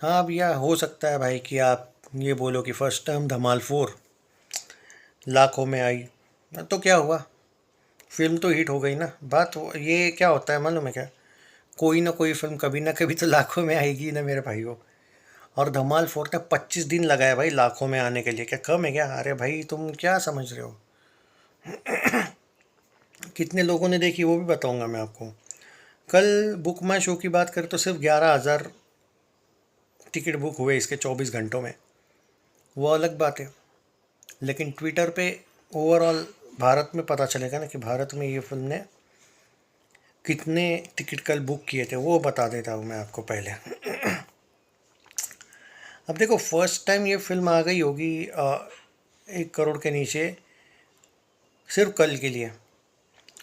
हाँ भैया, हो सकता है भाई कि आप ये बोलो कि फर्स्ट टाइम धमाल 4 लाखों में आई। तो क्या हुआ, फिल्म तो हिट हो गई ना। ये क्या होता है मालूम है क्या, कोई ना कोई फिल्म कभी ना कभी तो लाखों में आएगी ना मेरे भाइयों। और धमाल 4 ने 25 दिन लगाया भाई लाखों में आने के लिए। क्या कम है क्या? अरे भाई तुम क्या समझ रहे हो। कितने लोगों ने देखी वो भी बताऊंगा मैं आपको। कल बुक माई शो की बात करें तो सिर्फ 11,000 टिकट बुक हुए इसके 24 घंटों में। वो अलग बात है। लेकिन ट्विटर पे ओवरऑल भारत में पता चलेगा ना कि भारत में ये फिल्म ने कितने टिकट कल बुक किए थे, वो बता देता हूँ मैं आपको पहले। अब देखो, फर्स्ट टाइम ये फिल्म आ गई होगी 1 करोड़ के नीचे सिर्फ कल के लिए।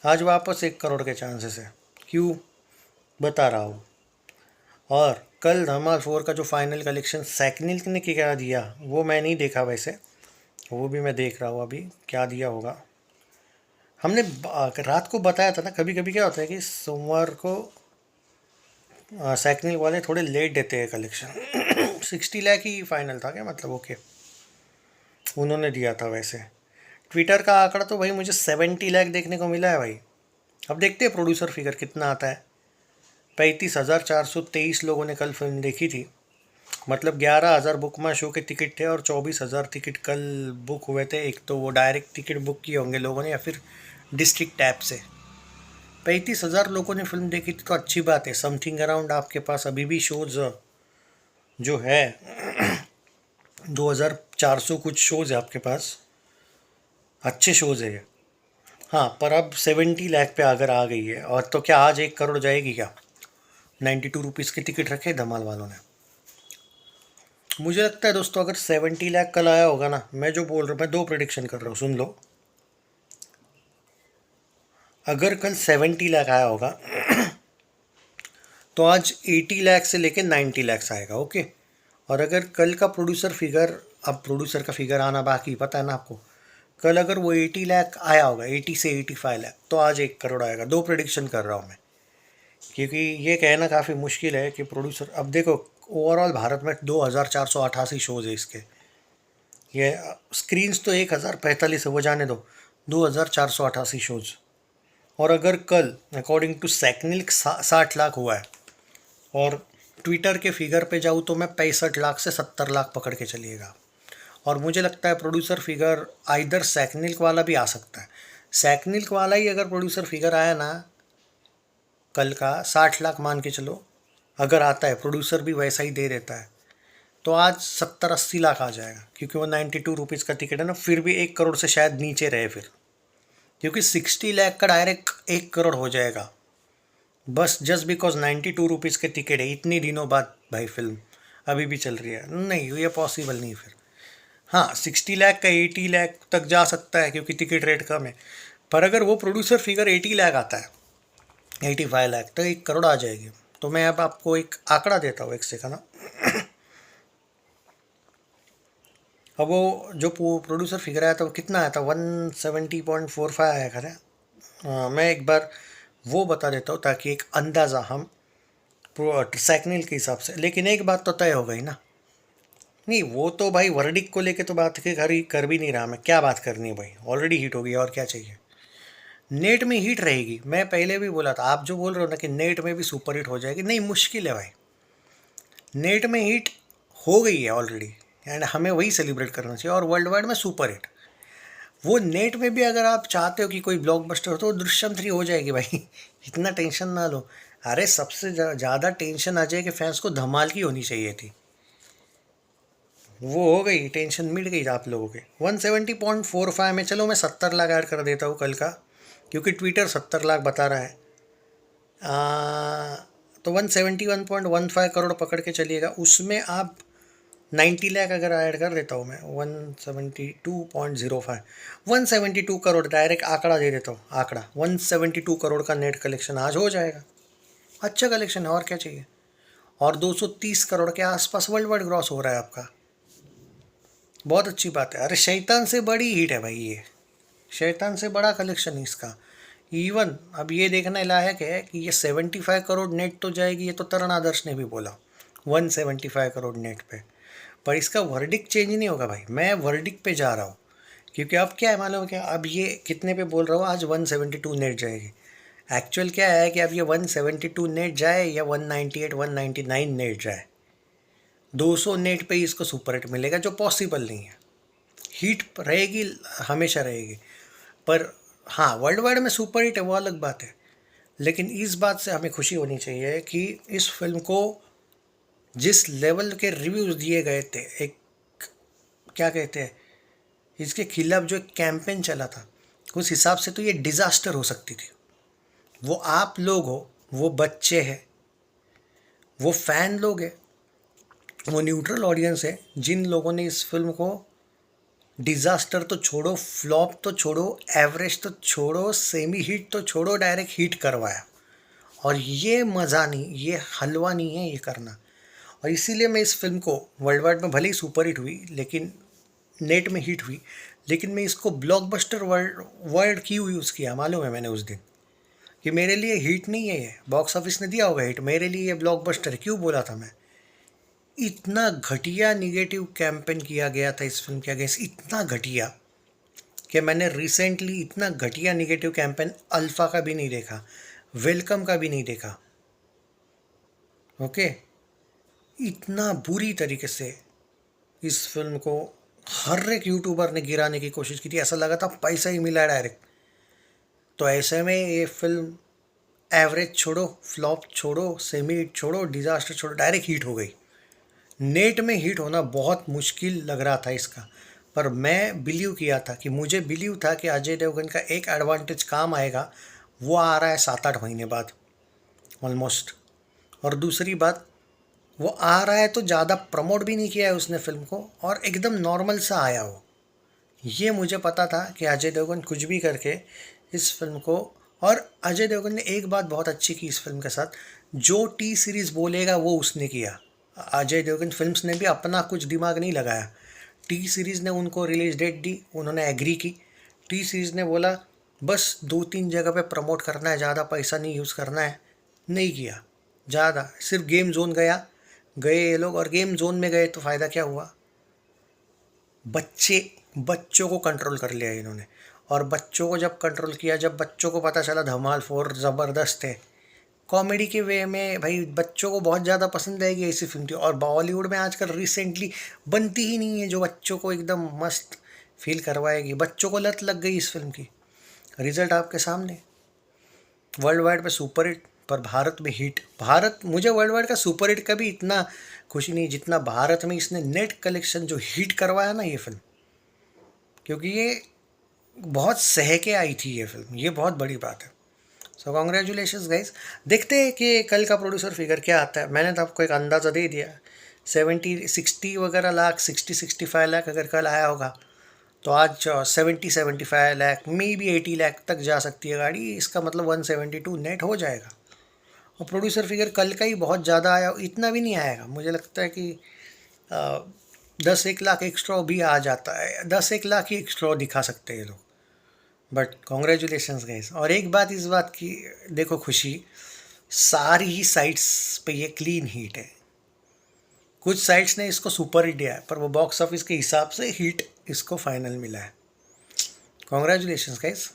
आज वापस 1 करोड़ के चांसेस है। क्यों, बता रहा हूँ। और कल धमाल 4 का जो फाइनल कलेक्शन सैकनिल ने क्या दिया वो मैं नहीं देखा वैसे। वो भी मैं देख रहा हूँ अभी क्या दिया होगा। हमने रात को बताया था ना, कभी कभी क्या होता है कि सोमवार को सैकनिल वाले थोड़े लेट देते हैं कलेक्शन। 60 लाख ही फाइनल था क्या, मतलब ओके उन्होंने दिया था वैसे। ट्विटर का आंकड़ा तो भाई मुझे 70 लाख देखने को मिला है भाई। अब देखते हैं प्रोड्यूसर फिगर कितना आता है। 35,423 लोगों ने कल फिल्म देखी थी। मतलब 11,000 बुक माई शो के टिकट थे और 24,000 टिकट कल बुक हुए थे। एक तो वो डायरेक्ट टिकट बुक किए होंगे लोगों ने या फिर डिस्ट्रिक्ट ऐप से। 35,000 लोगों ने फिल्म देखी थी तो अच्छी बात है। समथिंग अराउंड आपके पास अभी भी शोज जो है 2,400 कुछ शोज है आपके पास। अच्छे शोज है ये। हाँ, पर अब 70 लाख पे अगर आ गई है और तो क्या आज 1 करोड़ जाएगी क्या? 92 रुपीज़ की टिकट रखे धमाल वालों ने। मुझे लगता है दोस्तों, अगर 70 लाख कल आया होगा ना, मैं जो बोल रहा हूँ, मैं दो प्रिडिक्शन कर रहा हूँ, सुन लो। अगर कल 70 लाख आया होगा तो आज 80 लाख से लेकर 90 लाख आएगा, ओके। और अगर कल का प्रोड्यूसर फिगर, अब प्रोड्यूसर का फिगर आना बाकी पता है ना आपको। कल अगर वो 80 लाख आया होगा, 80 से 85 लाख, तो आज 1 करोड़ आएगा। दो प्रिडिक्शन कर रहा हूँ मैं। क्योंकि ये कहना काफ़ी मुश्किल है कि प्रोड्यूसर, अब देखो ओवरऑल भारत में 2,488 शोज़ है इसके। ये स्क्रीन्स तो 1,045 है, वो जाने दो। 2,488 शोज़। और अगर कल अकॉर्डिंग टू सैकनिल 60 लाख हुआ है और ट्विटर के फिगर पे जाऊँ तो मैं 65 लाख से 70 लाख पकड़ के चलिएगा। और मुझे लगता है प्रोड्यूसर फिगर आइदर सैकनिल वाला भी आ सकता है। सैकनिल वाला ही अगर प्रोड्यूसर फिगर आया ना कल का, 60 लाख मान के चलो, अगर आता है, प्रोड्यूसर भी वैसा ही दे देता है, तो आज 70-80 लाख आ जाएगा। क्योंकि वो 92 रुपीज़ का टिकट है ना, फिर भी 1 करोड़ से शायद नीचे रहे फिर। क्योंकि 60 लाख का डायरेक्ट 1 करोड़ हो जाएगा बस जस्ट बिकॉज 92 रुपीज़ के टिकट है। इतनी दिनों बाद भाई फिल्म अभी भी चल रही है, नहीं ये पॉसिबल नहीं फिर। हाँ, 60 लाख का 80 लाख तक जा सकता है क्योंकि टिकट रेट कम है। पर अगर वो प्रोड्यूसर फिगर 80 लाख आता है, 85 लाख, तो 1 करोड़ आ जाएगी। तो मैं अब आपको एक आंकड़ा देता हूँ, एक सेकंड ना। अब वो जो प्रोड्यूसर फिगर आया था वो कितना आया था, 170.45 आया खरा। मैं एक बार वो बता देता हूँ ताकि एक अंदाज़ा हम सैकनिल के हिसाब से। लेकिन एक बात तो तय हो गई ना। नहीं, वो तो भाई वर्डिक को लेके तो बात के कर भी नहीं रहा मैं। क्या बात करनी है भाई, ऑलरेडी हिट हो गई और क्या चाहिए। नेट में हिट रहेगी, मैं पहले भी बोला था। आप जो बोल रहे हो ना कि नेट में भी सुपर हिट हो जाएगी, नहीं, मुश्किल है भाई। नेट में हिट हो गई है ऑलरेडी एंड हमें वही सेलिब्रेट करना चाहिए। और वर्ल्ड वाइड में सुपर हिट। वो नेट में भी अगर आप चाहते हो कि कोई ब्लॉकबस्टर हो तो दृश्यम 3 हो जाएगी भाई। इतना टेंशन ना लो। अरे सबसे ज़्यादा टेंशन आ जाए कि फैंस को धमाल की होनी चाहिए थी। वो हो गई, टेंशन मिट गई आप लोगों के। 170.45 में चलो मैं 70 लाख ऐड कर देता हूँ कल का, क्योंकि ट्विटर 70 लाख बता रहा है। तो 171.15 करोड़ पकड़ के चलिएगा। उसमें आप 90 लाख अगर ऐड कर देता हूँ मैं, 172.05, 172 करोड़ डायरेक्ट आंकड़ा दे देता हूँ। आंकड़ा 172 करोड़ का नेट कलेक्शन आज हो जाएगा। अच्छा कलेक्शन है और क्या चाहिए। और 230 करोड़ के आसपास वर्ल्ड वाइड ग्रॉस हो रहा है आपका। बहुत अच्छी बात है। अरे शैतान से बड़ी हिट है भाई ये। शैतान से बड़ा कलेक्शन है इसका। इवन अब ये देखने लायक है कि ये 75 करोड़ नेट तो जाएगी, ये तो तरण आदर्श ने भी बोला। 175 करोड़ नेट पे। पर इसका वर्डिक्ट चेंज नहीं होगा भाई, मैं वर्डिक्ट पे जा रहा हूँ। क्योंकि अब क्या है मालूम है क्या, अब ये कितने पे बोल रहा हूँ, आज 172 नेट जाएगी। एक्चुअल क्या है कि अब ये 172 नेट जाए या 198 199 नेट जाए, 200 नेट पे ही इसको सुपर हिट मिलेगा, जो पॉसिबल नहीं है। हीट रहेगी, हमेशा रहेगी। पर हाँ, वर्ल्ड वाइड में सुपर हिट है वो अलग बात है। लेकिन इस बात से हमें खुशी होनी चाहिए कि इस फिल्म को जिस लेवल के रिव्यूज़ दिए गए थे, एक क्या कहते हैं, इसके खिलाफ जो एक कैंपेन चला था, उस हिसाब से तो ये डिज़ास्टर हो सकती थी। वो आप लोग हो, वो बच्चे हैं, वो फैन लोग हैं, वो न्यूट्रल ऑडियंस है, जिन लोगों ने इस फिल्म को डिज़ास्टर तो छोड़ो, फ्लॉप तो छोड़ो, एवरेज तो छोड़ो, सेमी हिट तो छोड़ो, डायरेक्ट हिट करवाया। और ये मज़ा नहीं, ये हलवा नहीं है ये करना। और इसीलिए मैं इस फिल्म को वर्ल्ड वाइड में भले ही सुपर हिट हुई, लेकिन नेट में हिट हुई, लेकिन मैं इसको ब्लॉकबस्टर वर्ड वर्ड क्यों यूज़ किया मालूम है मैंने उस दिन, कि मेरे लिए हिट नहीं है ये, बॉक्स ऑफिस ने दिया होगा हिट, मेरे लिए ये ब्लॉकबस्टर है। क्यों बोला था मैं, इतना घटिया निगेटिव कैंपेन किया गया था इस फिल्म के अगेंस्ट, इतना घटिया कि मैंने रिसेंटली इतना घटिया निगेटिव कैंपेन अल्फ़ा का भी नहीं देखा, वेलकम का भी नहीं देखा। ओके, इतना बुरी तरीके से इस फिल्म को हर एक यूट्यूबर ने गिराने की कोशिश की थी, ऐसा लगा था पैसा ही मिला डायरेक्ट। तो ऐसे में ये फिल्म एवरेज छोड़ो, फ्लॉप छोड़ो, सेमी हिट छोड़ो, डिज़ास्टर छोड़ो, डायरेक्ट हिट हो गई। नेट में हिट होना बहुत मुश्किल लग रहा था इसका, पर मैं बिलीव किया था, कि मुझे बिलीव था कि अजय देवगन का एक एडवांटेज काम आएगा, वो आ रहा है 7-8 महीने बाद ऑलमोस्ट। और दूसरी बात, वो आ रहा है तो ज़्यादा प्रमोट भी नहीं किया है उसने फिल्म को, और एकदम नॉर्मल सा आया हो। ये मुझे पता था कि अजय देवगन कुछ भी करके इस फिल्म को, और अजय देवगन ने एक बात बहुत अच्छी की इस फिल्म के साथ, जो टी सीरीज़ बोलेगा वो उसने किया। अजय देवगन फिल्म्स ने भी अपना कुछ दिमाग नहीं लगाया। टी सीरीज़ ने उनको रिलीज डेट दी, उन्होंने एग्री की। टी सीरीज़ ने बोला बस 2-3 जगह पे प्रमोट करना है, ज़्यादा पैसा नहीं यूज़ करना है, नहीं किया ज़्यादा। सिर्फ गेम जोन गए ये लोग, और गेम जोन में गए तो फ़ायदा क्या हुआ, बच्चों को कंट्रोल कर लिया इन्होंने। और बच्चों को जब कंट्रोल किया, जब बच्चों को पता चला धमाल 4 ज़बरदस्त है, कॉमेडी के वे में, भाई बच्चों को बहुत ज़्यादा पसंद आएगी ऐसी फिल्म थी। और बॉलीवुड में आजकल रिसेंटली बनती ही नहीं है जो बच्चों को एकदम मस्त फील करवाएगी। बच्चों को लत लग गई इस फिल्म की, रिजल्ट आपके सामने। वर्ल्ड वाइड पे सुपर हिट, पर भारत में हिट। भारत, मुझे वर्ल्ड वाइड का सुपर हिट का भी इतना खुशी नहीं जितना भारत में इसने नेट कलेक्शन जो हिट करवाया ना ये फिल्म, क्योंकि ये बहुत सह के आई थी ये फिल्म, ये बहुत बड़ी बात है। सो कॉन्ग्रेचुलेशंस गाइस। देखते हैं कि कल का प्रोड्यूसर फिगर क्या आता है। मैंने तो आपको एक अंदाज़ा दे दिया, 70-60 वगैरह लाख, 60-65 लाख अगर कल आया होगा, तो आज 70-75 लाख, मे बी 80 लाख तक जा सकती है गाड़ी। इसका मतलब 172 नेट हो जाएगा। और प्रोड्यूसर फिगर कल का ही बहुत ज़्यादा आया, इतना भी नहीं आएगा, मुझे लगता है कि 10-1 लाख एक्स्ट्रा भी आ जाता है, 10-1 लाख ही एक्स्ट्रा दिखा सकते हैं ये लोग। But congratulations guys. और एक बात इस बात की देखो खुशी, सारी ही साइट्स पे ये क्लीन हिट है। कुछ साइट्स ने इसको सुपर हिट दिया है, पर वो बॉक्स ऑफिस के हिसाब से हिट इसको फाइनल मिला है। Congratulations guys.